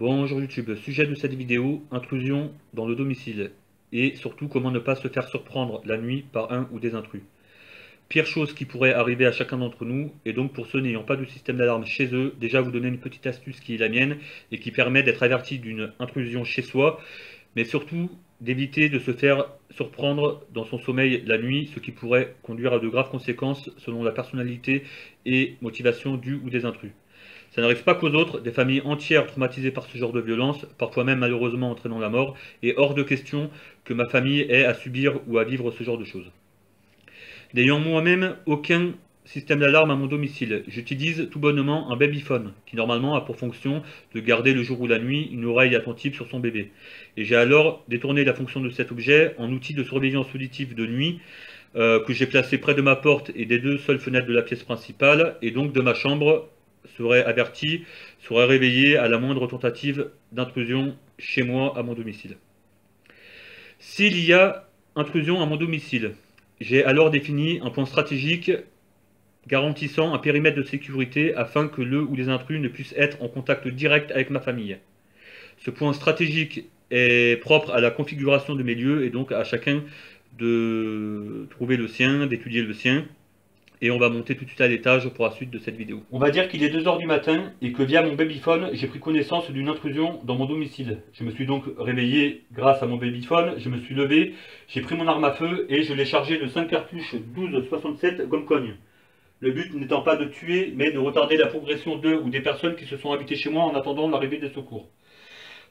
Bonjour YouTube, sujet de cette vidéo, intrusion dans le domicile et surtout comment ne pas se faire surprendre la nuit par un ou des intrus. Pire chose qui pourrait arriver à chacun d'entre nous, et donc pour ceux n'ayant pas de système d'alarme chez eux, déjà vous donner une petite astuce qui est la mienne et qui permet d'être averti d'une intrusion chez soi, mais surtout d'éviter de se faire surprendre dans son sommeil la nuit, ce qui pourrait conduire à de graves conséquences selon la personnalité et motivation du ou des intrus. Ça n'arrive pas qu'aux autres, des familles entières traumatisées par ce genre de violence, parfois même malheureusement entraînant la mort, et hors de question que ma famille ait à subir ou à vivre ce genre de choses. N'ayant moi-même aucun système d'alarme à mon domicile, j'utilise tout bonnement un babyphone, qui normalement a pour fonction de garder le jour ou la nuit une oreille attentive sur son bébé. Et j'ai alors détourné la fonction de cet objet en outil de surveillance auditive de nuit, que j'ai placé près de ma porte et des deux seules fenêtres de la pièce principale, et donc de ma chambre, serait averti, serait réveillé à la moindre tentative d'intrusion chez moi à mon domicile. S'il y a intrusion à mon domicile, j'ai alors défini un point stratégique garantissant un périmètre de sécurité afin que le ou les intrus ne puissent être en contact direct avec ma famille. Ce point stratégique est propre à la configuration de mes lieux et donc à chacun de trouver le sien, d'étudier le sien. Et on va monter tout de suite à l'étage pour la suite de cette vidéo. On va dire qu'il est 2 h du matin et que via mon babyphone, j'ai pris connaissance d'une intrusion dans mon domicile. Je me suis donc réveillé grâce à mon babyphone, je me suis levé, j'ai pris mon arme à feu et je l'ai chargé de 5 cartouches 12,67 gomme-cogne. Le but n'étant pas de tuer, mais de retarder la progression d'eux ou des personnes qui se sont habitées chez moi en attendant l'arrivée des secours.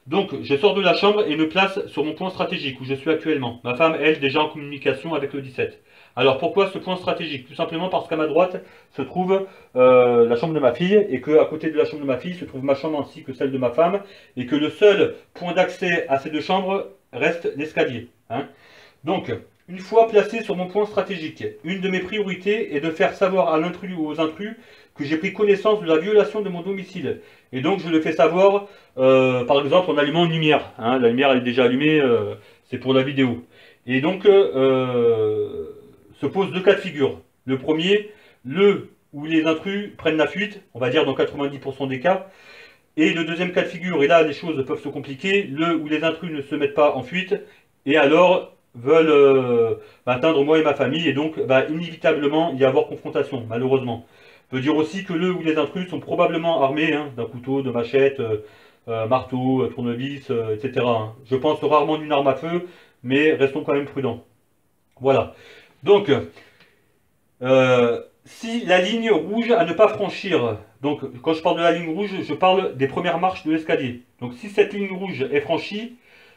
Donc, je sors de la chambre et me place sur mon point stratégique où je suis actuellement. Ma femme, elle, déjà en communication avec le 17. Alors, pourquoi ce point stratégique? Tout simplement parce qu'à ma droite se trouve la chambre de ma fille et qu'à côté de la chambre de ma fille se trouve ma chambre ainsi que celle de ma femme et que le seul point d'accès à ces deux chambres reste l'escalier. Donc, une fois placé sur mon point stratégique, une de mes priorités est de faire savoir à l'intrus ou aux intrus que j'ai pris connaissance de la violation de mon domicile. Et donc je le fais savoir, par exemple, en allumant une lumière. La lumière elle est déjà allumée, c'est pour la vidéo. Et donc se posent deux cas de figure. Le premier, le où les intrus prennent la fuite, on va dire dans 90% des cas. Et le deuxième cas de figure, et là les choses peuvent se compliquer, le où les intrus ne se mettent pas en fuite, et alors veulent atteindre moi et ma famille, et donc inévitablement y avoir confrontation, malheureusement. On peut dire aussi que le ou les intrus sont probablement armés d'un couteau, de machette, marteau, tournevis, etc. Je pense rarement d'une arme à feu, mais restons quand même prudents. Voilà. Donc, si la ligne rouge à ne pas franchir, donc quand je parle de la ligne rouge, je parle des premières marches de l'escalier. Donc si cette ligne rouge est franchie,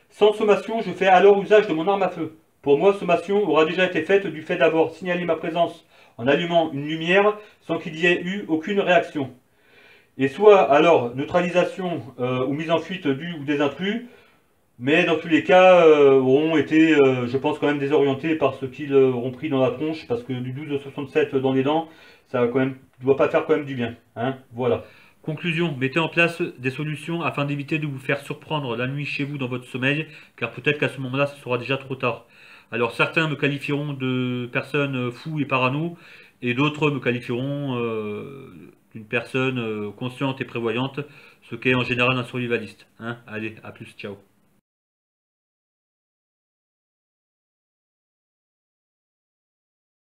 sans sommation, je fais alors usage de mon arme à feu. Pour moi, sommation aura déjà été faite du fait d'avoir signalé ma présence en allumant une lumière sans qu'il y ait eu aucune réaction. Et soit alors neutralisation ou mise en fuite du ou des intrus, mais dans tous les cas auront été, je pense, quand même désorientés par ce qu'ils auront pris dans la tronche, parce que du 12,67 dans les dents, ça quand même, doit pas faire quand même du bien. Voilà. Conclusion, mettez en place des solutions afin d'éviter de vous faire surprendre la nuit chez vous dans votre sommeil, car peut-être qu'à ce moment-là, ce sera déjà trop tard. Alors certains me qualifieront de personne fou et parano, et d'autres me qualifieront d'une personne consciente et prévoyante, ce qu'est en général un survivaliste. Allez, à plus, ciao.